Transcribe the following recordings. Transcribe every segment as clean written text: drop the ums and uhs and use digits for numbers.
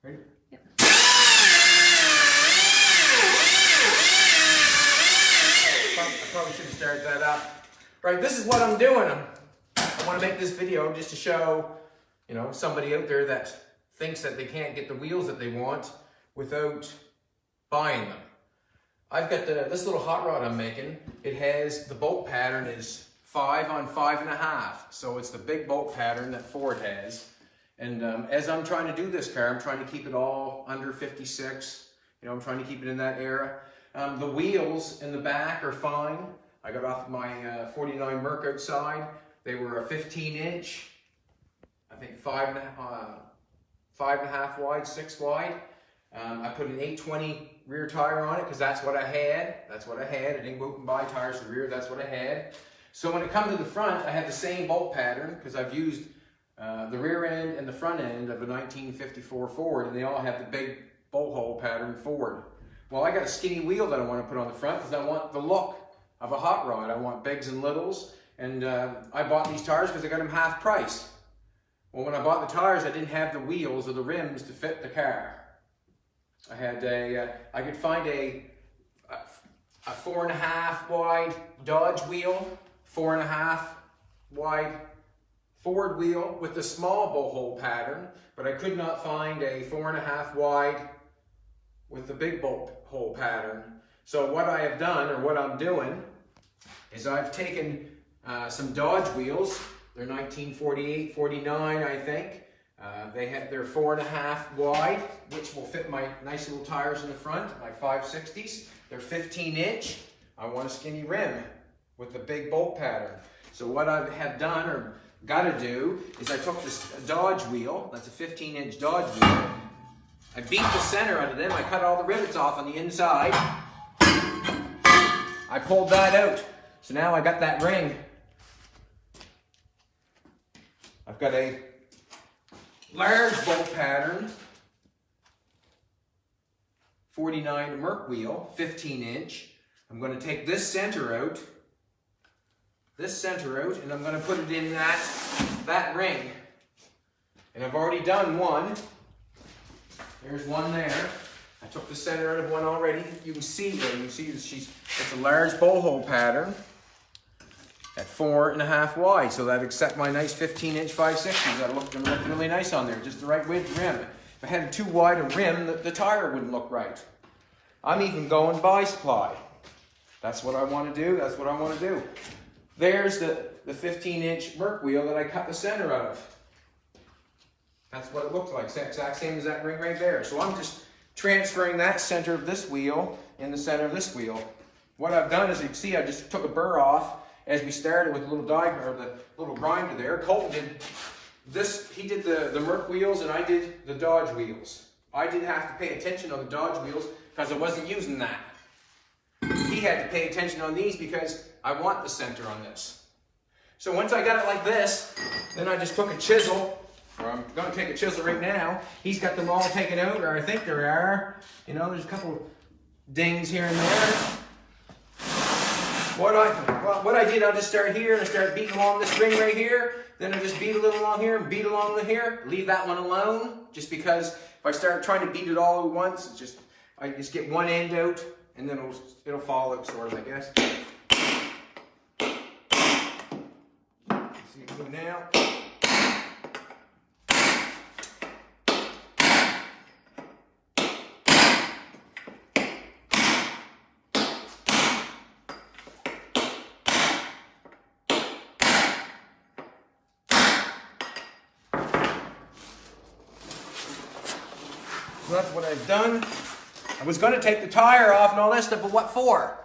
Ready? Yep. I probably should have started that up. Right, this is what I'm doing. I want to make this video just to show, you know, somebody out there that thinks that they can't get the wheels that they want without buying them. I've got this little hot rod I'm making. It has, the bolt pattern is 5 on 5.5. So it's the big bolt pattern that Ford has. And as I'm trying to do this car, I'm trying to keep it all under 56. You know, I'm trying to keep it in that era. The wheels in the back are fine. I got off my 49 Merc outside. They were a 15-inch, I think 5.5 wide, 6 wide. I put an 820 rear tire on it because that's what I had. That's what I had. I didn't go out and buy tires for the rear. That's what I had. So when it comes to the front, I have the same bolt pattern because I've used the rear end and the front end of a 1954 Ford, and they all have the big bolt hole pattern Ford. Well, I got a skinny wheel that I want to put on the front because I want the look of a hot rod. I want bigs and littles, and I bought these tires because I got them half price. Well, when I bought the tires, I didn't have the wheels or the rims to fit the car. I had I could find a 4.5 wide Dodge wheel, 4.5 wide Ford wheel with the small bolt hole pattern, but I could not find a 4.5 wide with the big bolt hole pattern. So what I have done, or what I'm doing, is I've taken some Dodge wheels. They're 1948, 49, I think. They're 4.5 wide, which will fit my nice little tires in the front, my 560s. They're 15-inch. I want a skinny rim with the big bolt pattern. So what I have done, or got to do, is I took this Dodge wheel. That's a 15-inch Dodge wheel. I beat the center out of them. I cut all the rivets off on the inside. I pulled that out. So now I got that ring. I've got a large bolt pattern, 49 Merc wheel, 15-inch. I'm going to take this center out, and I'm going to put it in that ring. And I've already done one. There's one there. I took the center out of one already. You can see there. You can see it's a large bolt hole pattern at 4.5 wide. So that accept my nice 15-inch 560s. That look really nice on there. Just the right width rim. If I had too wide a rim, the tire wouldn't look right. I'm even going bi-supply. That's what I want to do. That's what I want to do. There's the 15-inch Merc wheel that I cut the center out of. That's what it looks like. Exact same as that ring right there. So I'm just transferring that center of this wheel in the center of this wheel. What I've done is, you can see, I just took a burr off as we started with the little diagram, or the little grinder there. Colton did this. He did the Merc wheels, and I did the Dodge wheels. I didn't have to pay attention on the Dodge wheels because I wasn't using that. He had to pay attention on these because I want the center on this. So once I got it like this, then I just took a chisel, or I'm going to take a chisel right now. He's got them all taken out, or I think there are. You know, there's a couple dings here and there. What I did, I'll just start here and I start beating along this ring right here. Then I just beat a little along here and beat along here. Leave that one alone, just because if I start trying to beat it all at once, I just get one end out and then it'll fall out, sort of, I guess. See what I do now. So that's what I've done. I was going to take the tire off and all that stuff, but what for?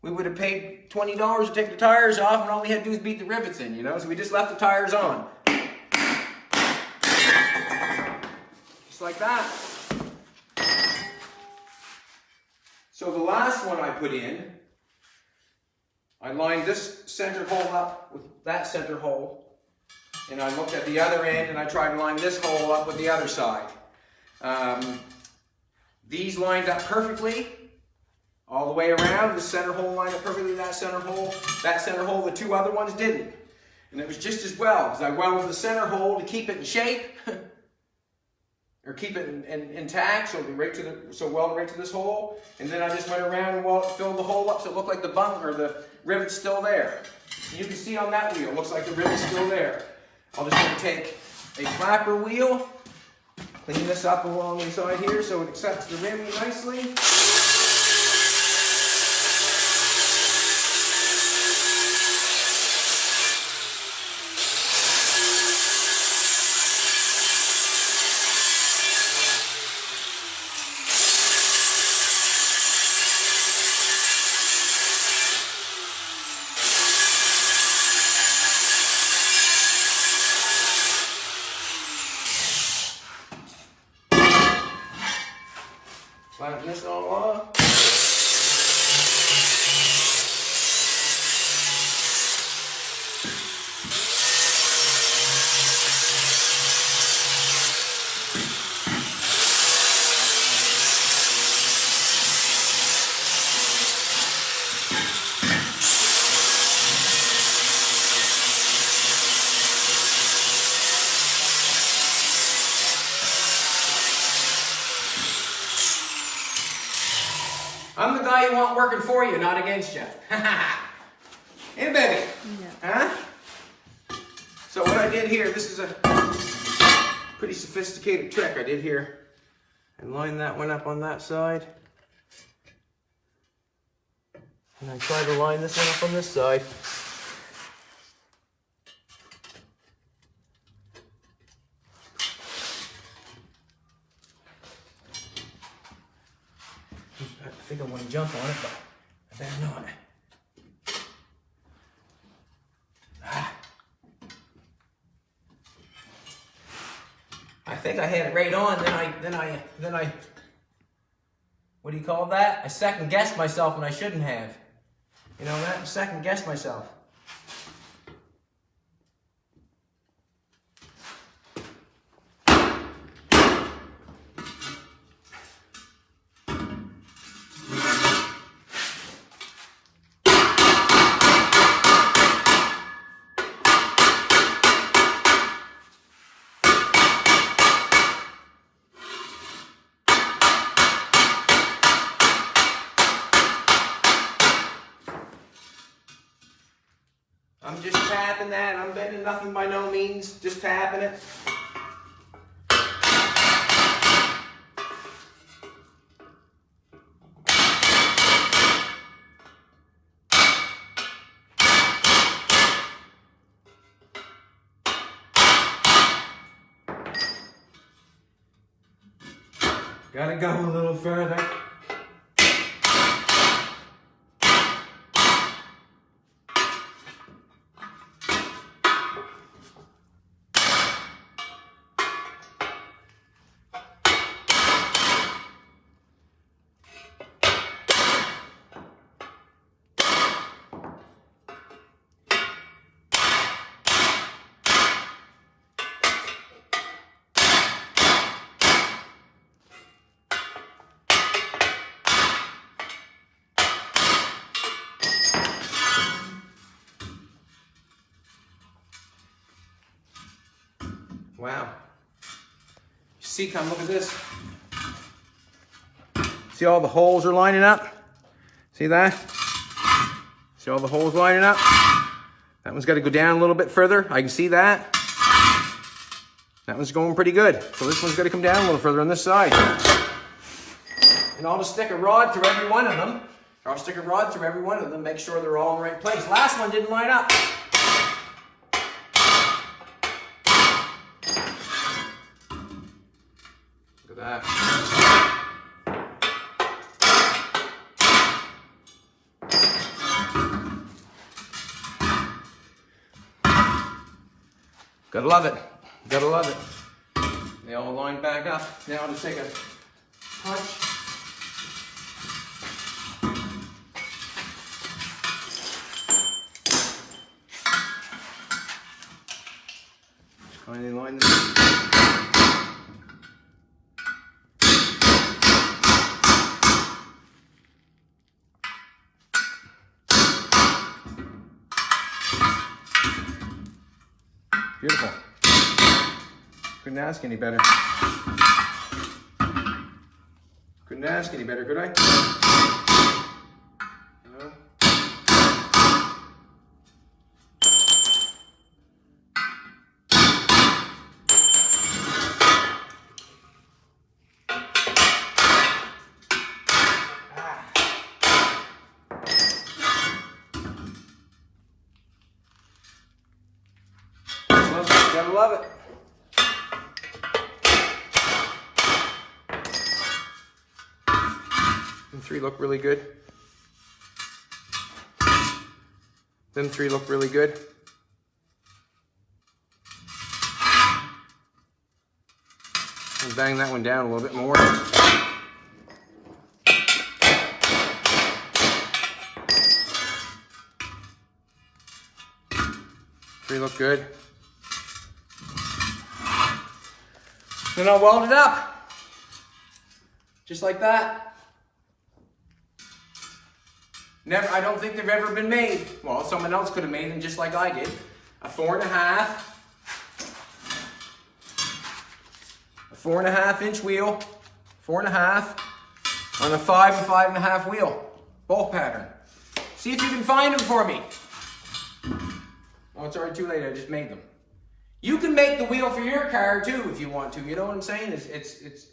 We would have paid $20 to take the tires off, and all we had to do was beat the rivets in, you know? So we just left the tires on. Just like that. So the last one I put in, I lined this center hole up with that center hole, and I looked at the other end, and I tried to line this hole up with the other side. These lined up perfectly all the way around. The center hole lined up perfectly, that center hole, the two other ones didn't. And it was just as well, because I welded the center hole to keep it in shape. or keep it intact, so it'll be weld right to this hole. And then I just went around and filled the hole up so it looked like the rivet's still there. You can see on that wheel, it looks like the rivet's still there. I'm just going to take a flapper wheel, clean this up along the side here so it accepts the rim nicely. Flatten this all off. I'm the guy you want working for you, not against you. Hey, baby. Yeah. Huh? So what I did here, this is a pretty sophisticated trick I did here. And line that one up on that side. And I try to line this one up on this side. I think I want to jump on it, but I better not. I think I had it right on, then I, what do you call that? I second guessed myself when I shouldn't have. You know that? I second guessed myself. I'm just tapping that. I'm bending nothing by no means. Just tapping it. Gotta go a little further. Wow. See, come look at this. See all the holes are lining up? See that? See all the holes lining up? That one's got to go down a little bit further. I can see that. That one's going pretty good. So this one's got to come down a little further on this side. And I'll just stick a rod through every one of them. Or I'll stick a rod through every one of them, make sure they're all in the right place. Last one didn't line up. Look at that. Gotta love it. Gotta love it. They all line back up. Now I'll just take a punch. Finally line this. Beautiful. Couldn't ask any better. Couldn't ask any better, could I? No. Gotta love it. Them three look really good. Them three look really good. And bang that one down a little bit more. Three look good. Then I'll weld it up. Just like that. Never, I don't think they've ever been made. Well, someone else could have made them just like I did. A 4.5. A 4.5 inch wheel. 4.5 on a 5 and 5.5 wheel. Bolt pattern. See if you can find them for me. Oh, it's already too late. I just made them. You can make the wheel for your car too if you want to. You know what I'm saying? It's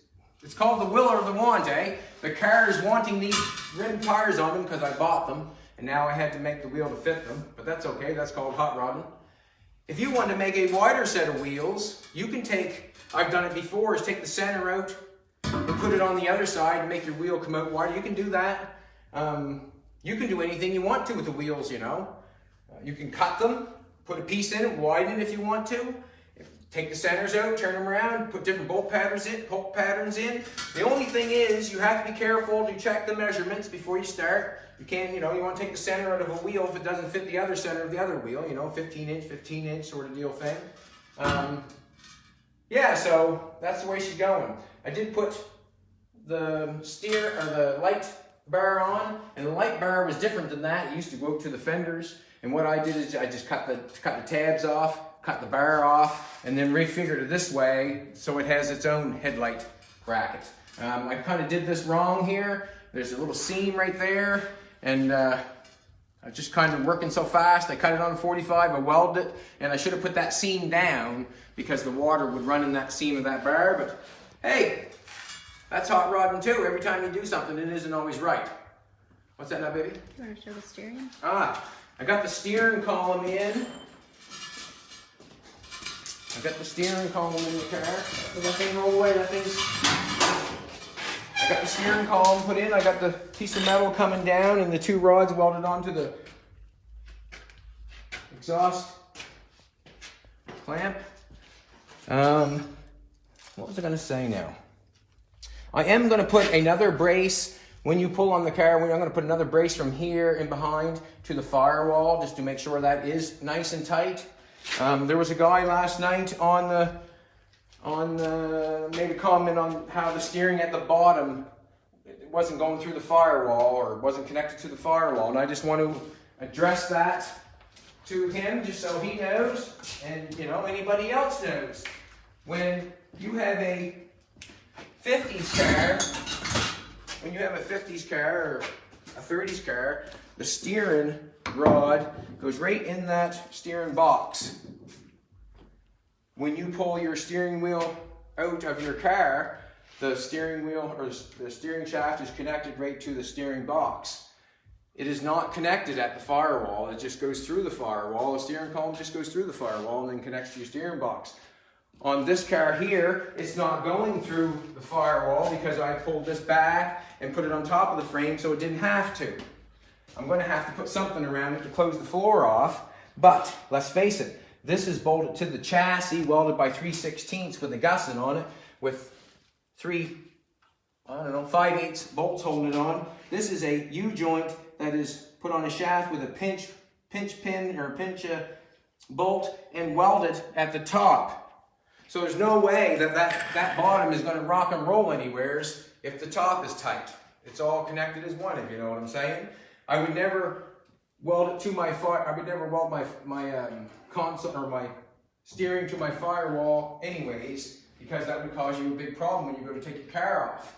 called the will or the want, eh? The car is wanting these rim tires on them because I bought them, and now I had to make the wheel to fit them. But that's okay. That's called hot rodding. If you want to make a wider set of wheels, you can take, I've done it before, is take the center out and put it on the other side and make your wheel come out wider. You can do that. You can do anything you want to with the wheels, you know. You can cut them. Put a piece in it, widen it if you want to. Take the centers out, turn them around, put different bolt patterns in. The only thing is, you have to be careful to check the measurements before you start. You can't, you know, you want to take the center out of a wheel if it doesn't fit the other center of the other wheel, you know, 15 inch sort of deal thing. Yeah, so that's the way she's going. I did put the steer or the light bar on, and the light bar was different than that. It used to go to the fenders. And what I did is I just cut the tabs off, cut the bar off, and then refigured it this way so it has its own headlight bracket. I kind of did this wrong here. There's a little seam right there, and I just kind of working so fast. I cut it on 45, I welded it, and I should have put that seam down because the water would run in that seam of that bar. But hey, that's hot rodding too. Every time you do something, it isn't always right. What's that now, baby? Do you want to show the steering? I got the steering column in. I got the steering column in the car. Let that thing roll away. I got the steering column put in. I got the piece of metal coming down and the two rods welded onto the exhaust clamp. What was I going to say now? I am going to put another brace. When you pull on the car, I'm going to put another brace from here and behind to the firewall just to make sure that is nice and tight. There was a guy last night made a comment on how the steering at the bottom, it wasn't going through the firewall or wasn't connected to the firewall, and I just want to address that to him just so he knows, and you know, anybody else knows. When you have a 50s car, when you have a 50s car or a 30s car, the steering rod goes right in that steering box. When you pull your steering wheel out of your car, the steering wheel or the steering shaft is connected right to the steering box. It is not connected at the firewall. It just goes through the firewall. The steering column just goes through the firewall and then connects to your steering box. On this car here, it's not going through the firewall because I pulled this back and put it on top of the frame so it didn't have to. I'm going to have to put something around it to close the floor off, but let's face it, this is bolted to the chassis, welded by 3/16 with a gusset on it with 5/8 bolts holding it on. This is a U-joint that is put on a shaft with a pinch pin or pinch bolt and welded at the top. So there's no way that bottom is going to rock and roll anywheres if the top is tight. It's all connected as one, if you know what I'm saying. I would never weld it to my I would never weld my console or my steering to my firewall anyways, because that would cause you a big problem when you go to take your car off.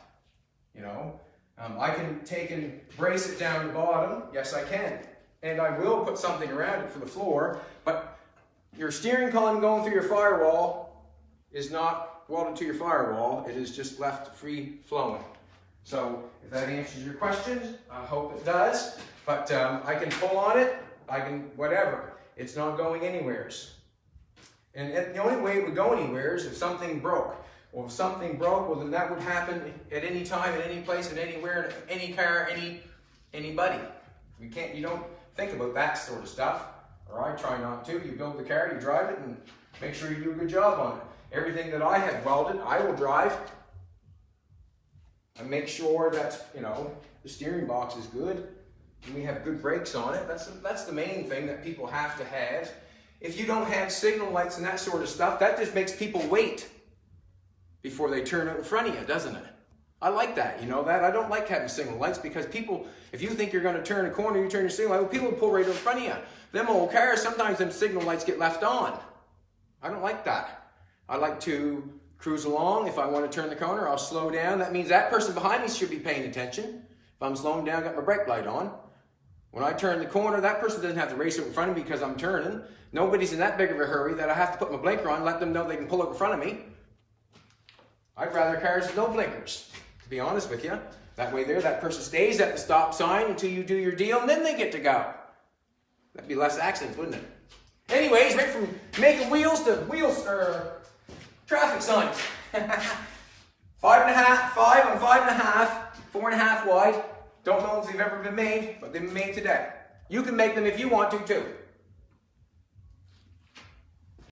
you know. I can take and brace it down the bottom. Yes, I can. And I will put something around it for the floor, but your steering column going through your firewall is not welded to your firewall. It is just left free flowing. So if that answers your question, I hope it does. But I can pull on it, I can whatever. It's not going anywheres. And the only way it would go anywhere is if something broke. Well, if something broke, well then that would happen at any time, at any place, at anywhere, any car, anybody. You don't think about that sort of stuff. Or I try not to. You build the car, you drive it, and make sure you do a good job on it. Everything that I have welded, I will drive. I make sure that, you know, the steering box is good, and we have good brakes on it. That's the main thing that people have to have. If you don't have signal lights and that sort of stuff, that just makes people wait before they turn out in front of you, doesn't it? I like that, you know that? I don't like having signal lights because people, if you think you're going to turn a corner, you turn your signal light, well, people will pull right in front of you. Them old cars, sometimes them signal lights get left on. I don't like that. I like to cruise along. If I want to turn the corner, I'll slow down. That means that person behind me should be paying attention. If I'm slowing down, got my brake light on. When I turn the corner, that person doesn't have to race up in front of me because I'm turning. Nobody's in that big of a hurry that I have to put my blinker on, let them know they can pull up in front of me. I'd rather cars with no blinkers, to be honest with you. That way there, that person stays at the stop sign until you do your deal, and then they get to go. That'd be less accidents, wouldn't it? Anyways, right from making wheels to traffic signs. 5.5, 5 on 5.5, 4.5 wide. Don't know if they've ever been made, but they've been made today. You can make them if you want to too.